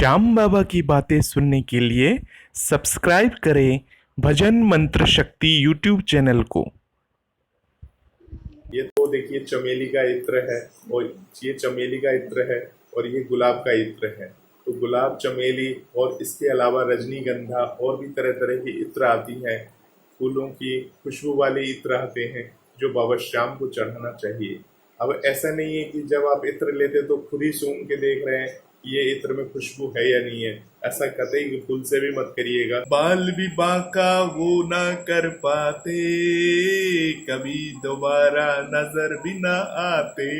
श्याम बाबा की बातें सुनने के लिए सब्सक्राइब करें भजन मंत्र शक्ति यूट्यूब चैनल को। ये तो देखिए चमेली का इत्र है और ये चमेली का इत्र है और ये गुलाब का इत्र है। तो गुलाब, चमेली और इसके अलावा रजनीगंधा और भी तरह तरह की इत्र आती हैं। फूलों की खुशबू वाले इत्र आते हैं जो बाबा श्याम को चढ़ाना चाहिए। अब ऐसा नहीं है कि जब आप इत्र लेते तो खुद ही सूंघ के देख रहे हैं कि ये इत्र में खुशबू है या नहीं है। ऐसा कतई भूल से भी मत करिएगा। बाल भी बांका वो ना कर पाते, कभी दोबारा नजर भी ना आते।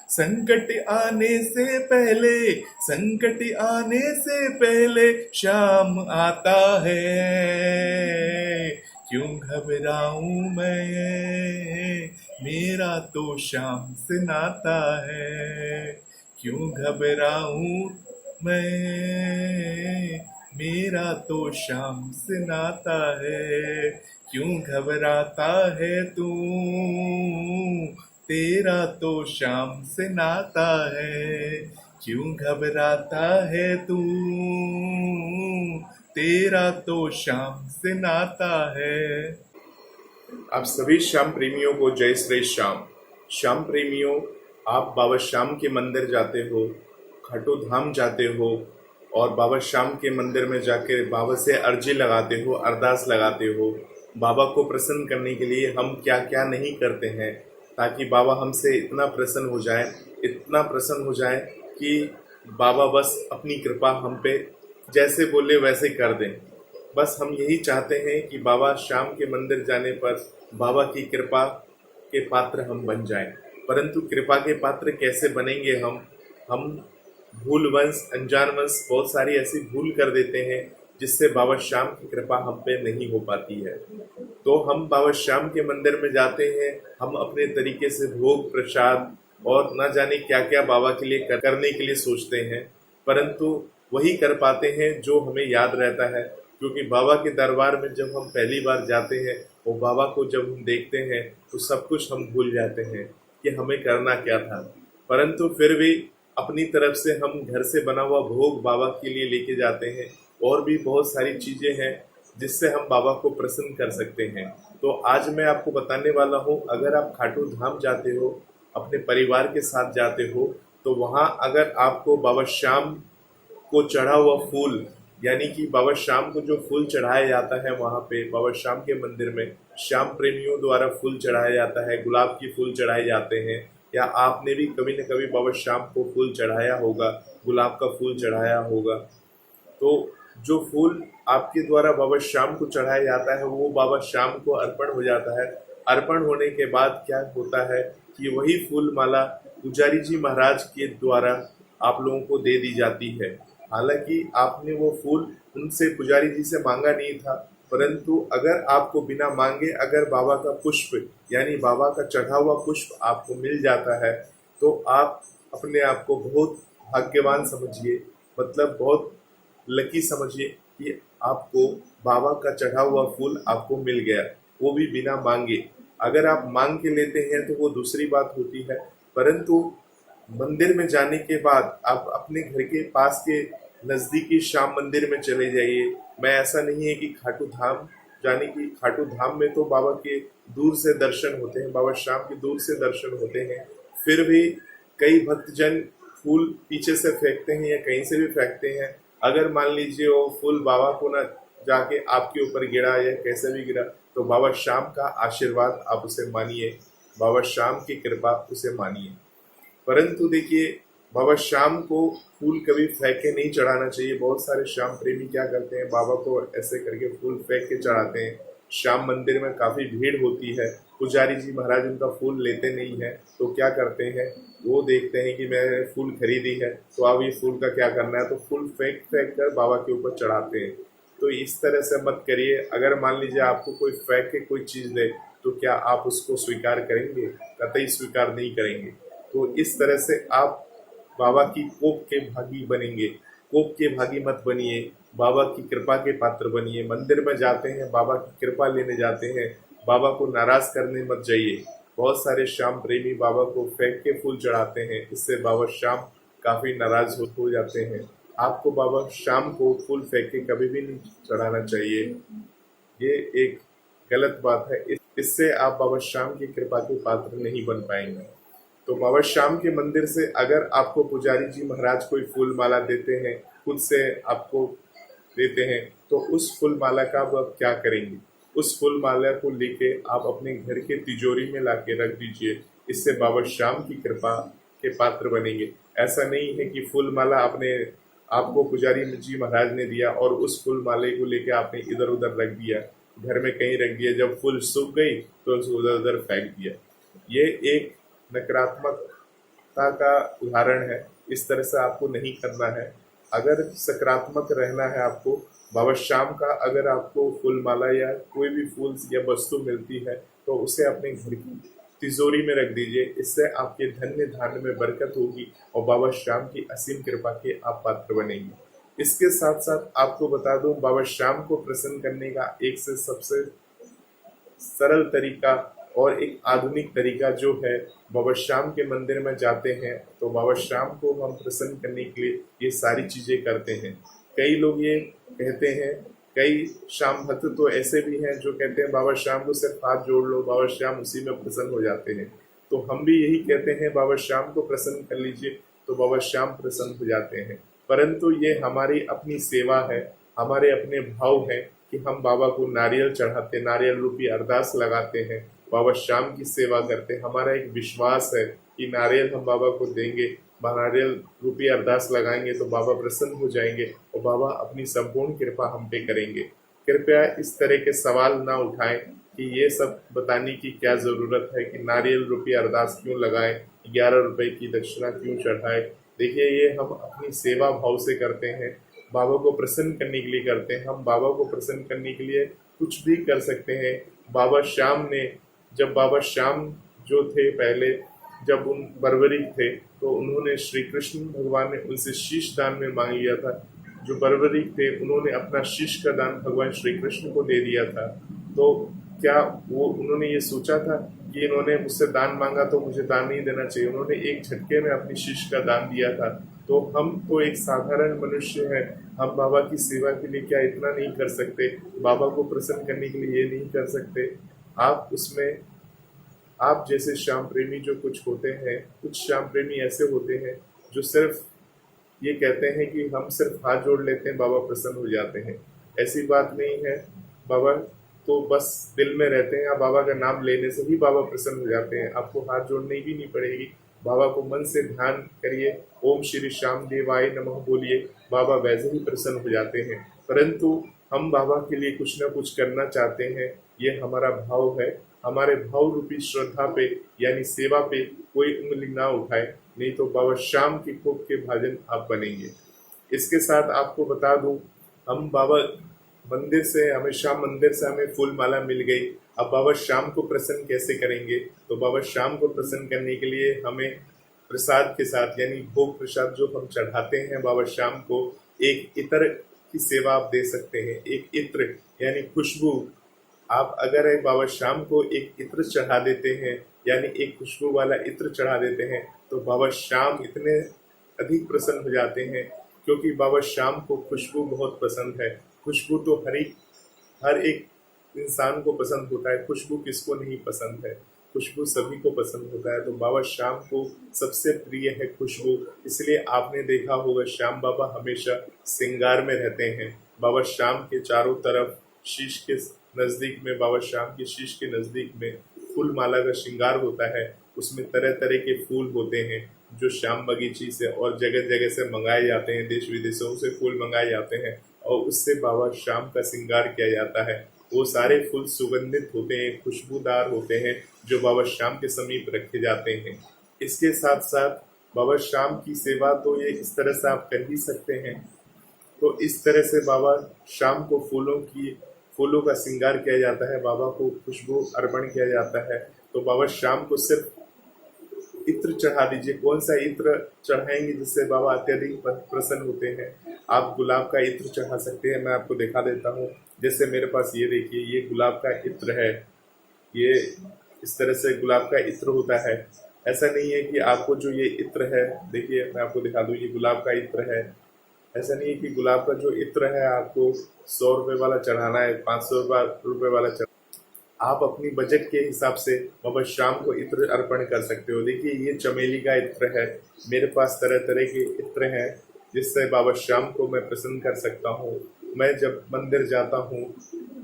संकट आने से पहले, संकट आने से पहले शाम आता है। क्यों घबराऊं मैं, मेरा तो शाम से नाता है। क्यों घबराऊं मैं, मेरा तो शाम से नाता है। क्यों घबराता है तू, तेरा तो शाम से नाता है। क्यों घबराता है तू, तेरा तो शाम से नाता है। आप सभी श्याम प्रेमियों को जय श्री श्याम। श्याम प्रेमियों, आप बाबा श्याम के मंदिर जाते हो, खाटू धाम जाते हो और बाबा श्याम के मंदिर में जाकर बाबा से अर्जी लगाते हो, अरदास लगाते हो। बाबा को प्रसन्न करने के लिए हम क्या क्या नहीं करते हैं ताकि बाबा हमसे इतना प्रसन्न हो जाए, इतना प्रसन्न हो जाए कि बाबा बस अपनी कृपा हम पे जैसे बोले वैसे कर दें। बस हम यही चाहते हैं कि बाबा श्याम के मंदिर जाने पर बाबा की कृपा के पात्र हम बन जाएं। परंतु कृपा के पात्र कैसे बनेंगे हम भूलवंश, अनजानवश बहुत सारी ऐसी भूल कर देते हैं जिससे बाबा श्याम की कृपा हम पे नहीं हो पाती है। तो हम बाबा श्याम के मंदिर में जाते हैं, हम अपने तरीके से भोग प्रसाद और न जाने क्या क्या बाबा के लिए करने के लिए सोचते हैं, परंतु वही कर पाते हैं जो हमें याद रहता है। क्योंकि बाबा के दरबार में जब हम पहली बार जाते हैं वो बाबा को जब हम देखते हैं तो सब कुछ हम भूल जाते हैं कि हमें करना क्या था। परंतु फिर भी अपनी तरफ से हम घर से बना हुआ भोग बाबा के लिए लेके जाते हैं और भी बहुत सारी चीज़ें हैं जिससे हम बाबा को प्रसन्न कर सकते हैं। तो आज मैं आपको बताने वाला हूँ, अगर आप खाटू धाम जाते हो, अपने परिवार के साथ जाते हो, तो वहाँ अगर आपको बाबा श्याम को चढ़ा हुआ फूल, यानी कि बाबा श्याम को जो फूल चढ़ाया जाता है वहाँ पे बाबा श्याम के मंदिर में श्याम प्रेमियों द्वारा फूल चढ़ाया जाता है, गुलाब की फूल चढ़ाए जाते हैं, या आपने भी कभी न कभी बाबा श्याम को फूल चढ़ाया होगा, गुलाब का फूल चढ़ाया होगा। तो जो फूल आपके द्वारा बाबा श्याम को चढ़ाया जाता है वो बाबा श्याम को अर्पण हो जाता है। अर्पण होने के बाद क्या होता है कि वही फूल माला पुजारी जी महाराज के द्वारा आप लोगों को दे दी जाती है। हालांकि आपने वो फूल उनसे, पुजारी जी से मांगा नहीं था, परंतु अगर आपको बिना मांगे अगर बाबा का पुष्प यानी बाबा का चढ़ा हुआ पुष्प आपको मिल जाता है तो आप अपने आप को बहुत भाग्यवान समझिए, मतलब बहुत लकी समझिए कि आपको बाबा का चढ़ा हुआ फूल आपको मिल गया, वो भी बिना मांगे। अगर आप मांग के लेते हैं तो वो दूसरी बात होती है, परंतु मंदिर में जाने के बाद आप अपने घर के पास के नजदीकी श्याम मंदिर में चले जाइए। मैं ऐसा नहीं है कि खाटू धाम जाने की, खाटू धाम में तो बाबा के दूर से दर्शन होते हैं, बाबा श्याम के दूर से दर्शन होते हैं, फिर भी कई भक्तजन फूल पीछे से फेंकते हैं या कहीं से भी फेंकते हैं। अगर मान लीजिए वो फूल बाबा को ना जाके आपके ऊपर गिरा या कैसे भी गिरा तो बाबा श्याम का आशीर्वाद आप उसे मानिए, बाबा श्याम की कृपा उसे मानिए। परंतु देखिए, बाबा श्याम को फूल कभी फेंक के नहीं चढ़ाना चाहिए। बहुत सारे श्याम प्रेमी क्या करते हैं, बाबा को ऐसे करके फूल फेंक के चढ़ाते हैं। श्याम मंदिर में काफ़ी भीड़ होती है, पुजारी जी महाराज उनका फूल लेते नहीं है, तो क्या करते हैं, वो देखते हैं कि मैंने फूल खरीदी है तो अब इस फूल का क्या करना है, तो फूल फेंक फेंक कर बाबा के ऊपर चढ़ाते हैं। तो इस तरह से मत करिए। अगर मान लीजिए आपको कोई फेंक के कोई चीज़ दे तो क्या आप उसको स्वीकार करेंगे? कतई स्वीकार नहीं करेंगे। तो इस तरह से आप बाबा की कोप के भागी बनेंगे। कोप के भागी मत बनिए, बाबा की कृपा के पात्र बनिए। मंदिर में जाते हैं, बाबा की कृपा लेने जाते हैं, बाबा को नाराज करने मत जाइए। बहुत सारे श्याम प्रेमी बाबा को फेंक के फूल चढ़ाते हैं, इससे बाबा श्याम काफ़ी नाराज हो जाते हैं। आपको बाबा शाम को फूल फेंक के कभी भी नहीं चढ़ाना चाहिए। ये एक गलत बात है। इससे आप बाबा श्याम की कृपा के पात्र नहीं बन पाएंगे। तो बाबा श्याम के मंदिर से अगर आपको पुजारी जी महाराज कोई फूल माला देते हैं, खुद से आपको देते हैं, तो उस फूल माला का आप क्या करेंगे? उस फूल माला को लेके आप अपने घर के तिजोरी में लाके रख दीजिए। इससे बाबा श्याम की कृपा के पात्र बनेंगे। ऐसा नहीं है कि फूल माला आपको पुजारी जी महाराज ने दिया और उस फूल माले को लेके आपने इधर उधर रख दिया, घर में कहीं रख दिया, जब फूल सूख गई तो उसको उधर उधर फेंक दिया। ये एक नकारात्मकता का उदाहरण है। इस तरह से आपको नहीं करना है। अगर सकारात्मक रहना है आपको, बाबा श्याम का अगर आपको फूल माला या कोई भी फूल या वस्तु मिलती है तो उसे अपने घर की तिजोरी में रख दीजिए। इससे आपके धन्य धान्य में बरकत होगी और बाबा श्याम की असीम कृपा के आप पात्र बनेंगे। इसके साथ साथ आपको बता दूं, बाबा श्याम को प्रसन्न करने का एक से सबसे सरल तरीका और एक आधुनिक तरीका जो है, बाबा श्याम के मंदिर में जाते हैं तो बाबा श्याम को हम प्रसन्न करने के लिए ये सारी चीजें करते हैं। कई लोग ये कहते हैं, कई श्याम भक्त तो ऐसे भी हैं जो कहते हैं बाबा श्याम को सिर्फ हाथ जोड़ लो, बाबा श्याम उसी में प्रसन्न हो जाते हैं। तो हम भी यही कहते हैं, बाबा श्याम को प्रसन्न कर लीजिए तो बाबा श्याम प्रसन्न हो जाते हैं। परंतु ये हमारी अपनी सेवा है, हमारे अपने भाव है कि हम बाबा को नारियल चढ़ाते, नारियल रूपी अरदास लगाते हैं, बाबा श्याम की सेवा करते हैं। हमारा एक विश्वास है कि नारियल हम बाबा को देंगे, नारियल रूपी अरदास लगाएंगे तो बाबा प्रसन्न हो जाएंगे और बाबा अपनी संपूर्ण कृपा हम पे करेंगे। कृपया इस तरह के सवाल ना उठाएं कि ये सब बताने की क्या जरूरत है कि नारियल रूपी अरदास क्यों लगाएं, 11 रुपए की दक्षिणा क्यों चढ़ाएं। देखिए, ये हम अपनी सेवा भाव से करते हैं, बाबा को प्रसन्न करने के लिए करते हैं। हम बाबा को प्रसन्न करने के लिए कुछ भी कर सकते हैं। जब बाबा श्याम जो थे पहले, जब उन बर्बरीक थे तो उन्होंने श्री कृष्ण भगवान ने उनसे शीश दान में मांग लिया था। जो बर्बरीक थे उन्होंने अपना शीश का दान भगवान श्री कृष्ण को दे दिया था। तो क्या उन्होंने ये सोचा था कि इन्होंने मुझसे दान मांगा तो मुझे दान नहीं देना चाहिए? उन्होंने एक झटके में अपनी शीश का दान दिया था। तो हम तो एक साधारण मनुष्य हैं, हम बाबा की सेवा के लिए क्या इतना नहीं कर सकते? बाबा को प्रसन्न करने के लिए ये नहीं कर सकते? आप जैसे श्याम प्रेमी जो कुछ होते हैं, कुछ श्याम प्रेमी ऐसे होते हैं जो सिर्फ ये कहते हैं कि हम सिर्फ हाथ जोड़ लेते हैं, बाबा प्रसन्न हो जाते हैं। ऐसी बात नहीं है। बाबा तो बस दिल में रहते हैं, आप बाबा का नाम लेने से ही बाबा प्रसन्न हो जाते हैं। आपको हाथ जोड़ने भी नहीं पड़ेगी। बाबा को मन से ध्यान करिए, ओम श्री श्याम देवाय नमः बोलिए, बाबा वैसे ही प्रसन्न हो जाते हैं। परंतु हम बाबा के लिए कुछ ना कुछ करना चाहते हैं, ये हमारा भाव है। हमारे भाव रूपी श्रद्धा पे यानी सेवा पे कोई उंगली ना उठाए, नहीं तो बाबा श्याम की कोप के भाजन आप बनेंगे। इसके साथ आपको बता दूं, हम बाबा श्याम मंदिर से हमें फूल माला मिल गई। अब बाबा श्याम को प्रसन्न कैसे करेंगे? तो बाबा श्याम को प्रसन्न करने के लिए हमें प्रसाद के साथ यानी भोग प्रसाद जो हम चढ़ाते हैं बाबा श्याम को, एक इत्र की सेवा आप दे सकते हैं। एक इत्र यानी खुशबू, आप अगर बाबा श्याम को एक इत्र चढ़ा देते हैं यानी एक खुशबू वाला इत्र चढ़ा देते हैं तो बाबा श्याम इतने अधिक प्रसन्न हो जाते हैं, क्योंकि बाबा श्याम को खुशबू बहुत पसंद है। खुशबू तो हर एक इंसान को पसंद होता है, खुशबू किसको नहीं पसंद है? खुशबू सभी को पसंद होता है। तो बाबा श्याम को सबसे प्रिय है खुशबू, इसलिए आपने देखा होगा श्याम बाबा हमेशा श्रृंगार में रहते हैं। बाबा श्याम के चारों तरफ शीश के नजदीक में, बाबा श्याम की शीश के नजदीक में फूल माला का श्रृंगार होता है। उसमें तरह तरह के फूल होते हैं जो श्याम बगीची से और जगह जगह से मंगाए जाते हैं, देश विदेशों से फूल मंगाए जाते हैं और उससे बाबा श्याम का श्रृंगार किया जाता है। वो सारे फूल सुगंधित होते हैं, खुशबूदार होते हैं, जो बाबा श्याम के समीप रखे जाते हैं। इसके साथ साथ बाबा श्याम की सेवा तो ये इस तरह से आप कर ही सकते हैं। तो इस तरह से बाबा श्याम को फूलों का श्रृंगार किया जाता है, बाबा को खुशबू अर्पण किया जाता है। तो बाबा श्याम को सिर्फ इत्र चढ़ा दीजिए। कौन सा इत्र चढ़ाएंगे जिससे बाबा अत्यधिक प्रसन्न होते हैं? आप गुलाब का इत्र चढ़ा सकते हैं। मैं आपको दिखा देता हूँ। जैसे मेरे पास ये देखिए, ये गुलाब का इत्र है। ये इस तरह से गुलाब का इत्र होता है। ऐसा नहीं है कि आपको जो ये इत्र है, देखिए मैं आपको दिखा दूँ, ये गुलाब का इत्र है। ऐसा नहीं है कि गुलाब का जो इत्र है आपको 100 रुपये वाला चढ़ाना है, 500 रुपये वाला आप अपनी बजट के हिसाब से बाबा श्याम को इत्र अर्पण कर सकते हो। देखिए ये चमेली का इत्र है, मेरे पास तरह तरह के इत्र हैं जिससे बाबा श्याम को मैं प्रसन्न कर सकता हूँ। मैं जब मंदिर जाता हूँ,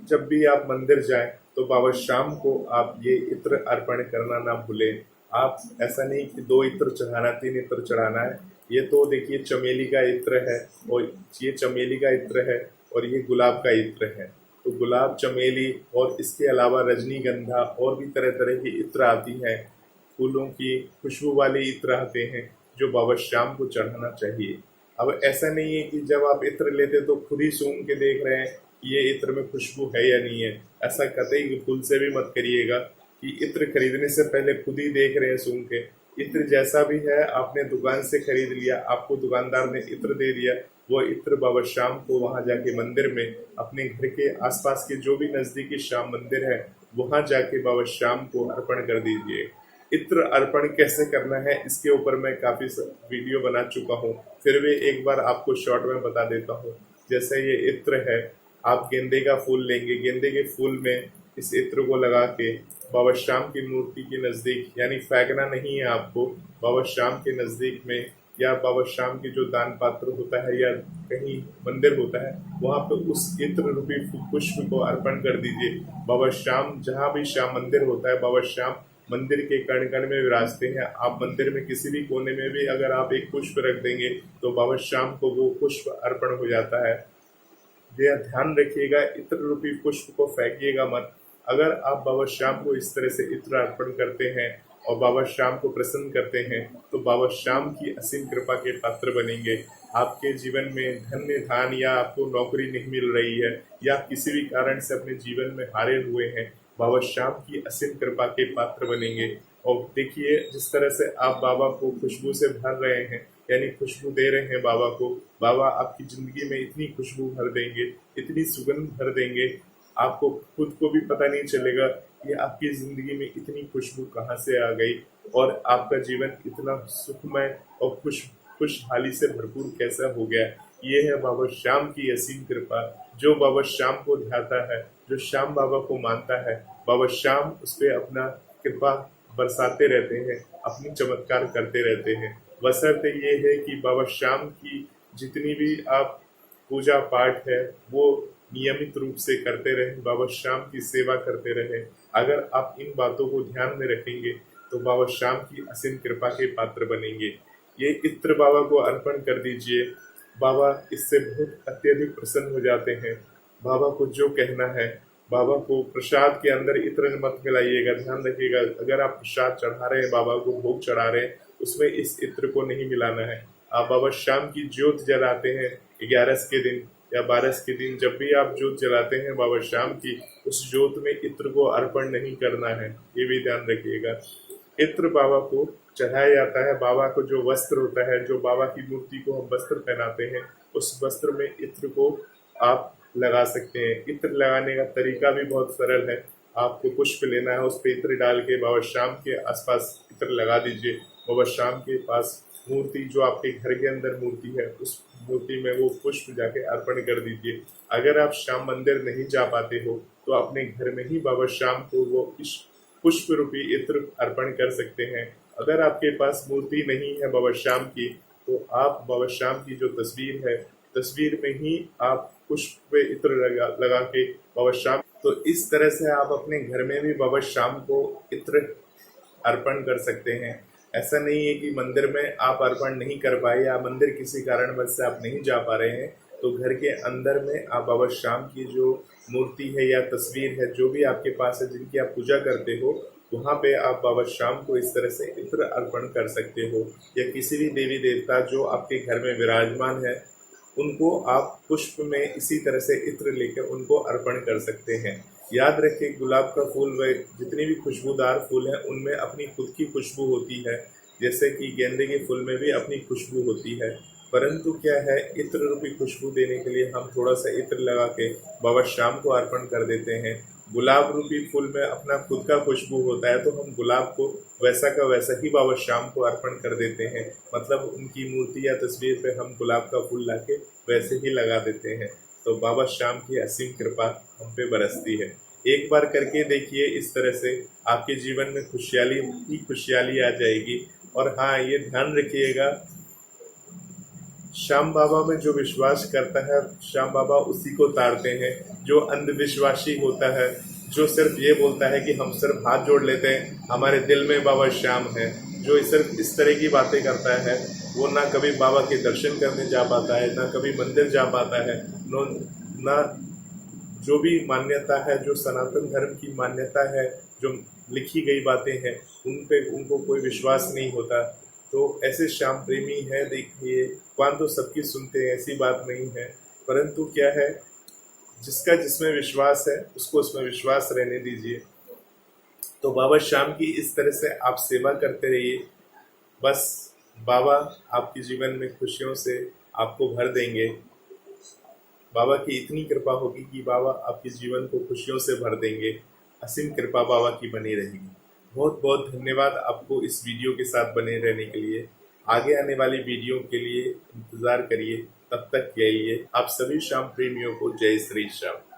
जब भी आप मंदिर जाएं तो बाबा श्याम को आप ये इत्र अर्पण करना ना भूलें। आप ऐसा नहीं कि 2 इत्र चढ़ाना, 3 इत्र चढ़ाना है। ये तो देखिए चमेली का इत्र है, और ये चमेली का इत्र है और ये गुलाब का इत्र है। तो गुलाब, चमेली और इसके अलावा रजनीगंधा और भी तरह तरह की इत्र आती हैं, फूलों की खुशबू वाले इत्र आते हैं जो बाबा श्याम को चढ़ाना चाहिए। अब ऐसा नहीं है कि जब आप इत्र लेते तो खुद ही सूंघ के देख रहे हैं कि ये इत्र में खुशबू है या नहीं है। ऐसा कतई भूल से भी मत करिएगा कि इत्र खरीदने से पहले खुद ही देख रहे हैं सूंघ के। इत्र जैसा भी है, आपने दुकान से खरीद लिया, आपको दुकानदार ने इत्र दे दिया, वो इत्र बाबा श्याम को वहां जाके मंदिर में अपने घर के आसपास के जो भी नजदीकी श्याम मंदिर है वहां जाके बाबा श्याम को अर्पण कर दीजिए। इत्र अर्पण कैसे करना है इसके ऊपर मैं काफी वीडियो बना चुका हूँ, फिर भी एक बार आपको शॉर्ट में बता देता हूँ। जैसे ये इत्र है, आप गेंदे का फूल लेंगे, गेंदे के फूल में इस इत्र को लगा के बाबा श्याम की मूर्ति के नजदीक, यानी फेंकना नहीं है आपको, बाबा श्याम के नजदीक में या बाबा श्याम की जो दान पात्र होता है या कहीं मंदिर होता है वहां पे उस इत्र रूपी पुष्प को अर्पण कर दीजिए। बाबा श्याम, जहाँ भी श्याम मंदिर होता है, बाबा श्याम मंदिर के कण कण में विराजते हैं। आप मंदिर में किसी भी कोने में भी अगर आप एक पुष्प रख देंगे तो बाबा श्याम को वो पुष्प अर्पण हो जाता है। यह ध्यान रखिएगा, इत्र रूपी पुष्प को फेंकिएगा मत। अगर आप बाबा श्याम को इस तरह से इत्र अर्पण करते हैं और बाबा श्याम को प्रसन्न करते हैं तो बाबा श्याम की असीम कृपा के पात्र बनेंगे। आपके जीवन में धन्य धान या आपको नौकरी नहीं मिल रही है या किसी भी कारण से अपने जीवन में हारे हुए हैं, बाबा श्याम की असीम कृपा के पात्र बनेंगे। और देखिए जिस तरह से आप बाबा को खुशबू से भर रहे हैं, यानी खुशबू दे रहे हैं बाबा को, बाबा आपकी जिंदगी में इतनी खुशबू भर देंगे, इतनी सुगंध भर देंगे, आपको खुद को भी पता नहीं चलेगा कि आपकी जिंदगी में इतनी खुशबू कहाँ से आ गई और आपका जीवन इतना सुखमय और खुशहाली से भरपूर कैसा हो गया। ये है बाबा श्याम की असीम कृपा। जो बाबा श्याम को ध्याता है, जो श्याम बाबा को मानता है, बाबा श्याम उस पर अपना कृपा बरसाते रहते हैं, अपनी चमत्कार करते रहते हैं। बशर्ते ये है कि बाबा श्याम की जितनी भी आप पूजा पाठ है वो नियमित रूप से करते रहें, बाबा श्याम की सेवा करते रहें। अगर आप इन बातों को ध्यान में रखेंगे तो बाबा श्याम की असीम कृपा के पात्र बनेंगे। ये इत्र बाबा को अर्पण कर दीजिए, बाबा इससे बहुत अत्यधिक प्रसन्न हो जाते हैं। बाबा को जो कहना है, बाबा को प्रसाद के अंदर इत्र मत मिलाइएगा, ध्यान रखिएगा। अगर आप प्रसाद चढ़ा रहे हैं, बाबा को भोग चढ़ा रहे हैं, उसमें इस इत्र को नहीं मिलाना है। आप बाबा श्याम की ज्योत जलाते हैं 11 के दिन या 12 के दिन, जब भी आप ज्योत जलाते हैं बाबा श्याम की, उस ज्योत में इत्र को अर्पण नहीं करना है, ये भी ध्यान रखिएगा। इत्र बाबा को चढ़ाया जाता है। बाबा को जो वस्त्र होता है, जो बाबा की मूर्ति को हम वस्त्र पहनाते हैं, उस वस्त्र में इत्र को आप लगा सकते हैं। इत्र लगाने का तरीका भी बहुत सरल है। आपको पुष्प लेना है, उस पर इत्र डाल के बाबा श्याम के आसपास इत्र लगा दीजिए। बाबा श्याम के पास मूर्ति, जो आपके घर के अंदर मूर्ति है, उस मूर्ति में वो पुष्प जाके अर्पण कर दीजिए। अगर आप श्याम मंदिर नहीं जा पाते हो तो अपने घर में ही बाबा श्याम को वो पुष्प रूपी इत्र अर्पण कर सकते हैं। अगर आपके पास मूर्ति नहीं है बाबा श्याम की तो आप बाबा श्याम की जो तस्वीर है, तस्वीर में ही आप पुष्प पे इत्र लगा के बाबा श्याम, तो इस तरह से आप अपने घर में भी बाबा श्याम को इत्र अर्पण कर सकते हैं। ऐसा नहीं है कि मंदिर में आप अर्पण नहीं कर पाए या मंदिर किसी कारणवश से आप नहीं जा पा रहे हैं, तो घर के अंदर में आप बाबा श्याम की जो मूर्ति है या तस्वीर है, जो भी आपके पास है, जिनकी आप पूजा करते हो, वहाँ पे आप बाबा श्याम को इस तरह से इत्र अर्पण कर सकते हो। या किसी भी देवी देवता जो आपके घर में विराजमान है, उनको आप पुष्प में इसी तरह से इत्र लेकर उनको अर्पण कर सकते हैं। याद रखें, गुलाब का फूल व जितने भी खुशबूदार फूल हैं उनमें अपनी खुद की खुशबू होती है, जैसे कि गेंदे के फूल में भी अपनी खुशबू होती है। परंतु क्या है, इत्र रूपी खुशबू देने के लिए हम थोड़ा सा इत्र लगा के बाबा श्याम को अर्पण कर देते हैं। गुलाब रूपी फूल में अपना खुद का खुशबू होता है, तो हम गुलाब को वैसा का वैसा ही बाबा श्याम को अर्पण कर देते हैं। मतलब उनकी मूर्ति या तस्वीर पे हम गुलाब का फूल लाके वैसे ही लगा देते हैं। तो बाबा श्याम की असीम कृपा हम पे बरसती है। एक बार करके देखिए, इस तरह से आपके जीवन में खुशहाली ही खुशहाली आ जाएगी। और हाँ, ये ध्यान रखिएगा, श्याम बाबा में जो विश्वास करता है, श्याम बाबा उसी को तारते हैं। जो अंधविश्वासी होता है, जो सिर्फ ये बोलता है कि हम सिर्फ हाथ जोड़ लेते हैं, हमारे दिल में बाबा श्याम है, जो सिर्फ इस तरह की बातें करता है, वो ना कभी बाबा के दर्शन करने जा पाता है, ना कभी मंदिर जा पाता है, ना जो भी मान्यता है, जो सनातन धर्म की मान्यता है, जो लिखी गई बातें हैं, उन पे उनको कोई विश्वास नहीं होता। तो ऐसे श्याम प्रेमी है, देखिए, भगवान तो सबकी सुनते हैं, ऐसी बात नहीं है, परंतु क्या है, जिसका जिसमें विश्वास है उसको उसमें विश्वास रहने दीजिए। तो बाबा श्याम की इस तरह से आप सेवा करते रहिए, बस बाबा आपके जीवन में खुशियों से आपको भर देंगे। बाबा की इतनी कृपा होगी कि बाबा आपके जीवन को खुशियों से भर देंगे। असीम कृपा बाबा की बनी रहेगी। बहुत बहुत धन्यवाद आपको इस वीडियो के साथ बने रहने के लिए। आगे आने वाली वीडियो के लिए इंतजार करिए। तब तक के लिए आप सभी श्याम प्रेमियों को जय श्री श्याम।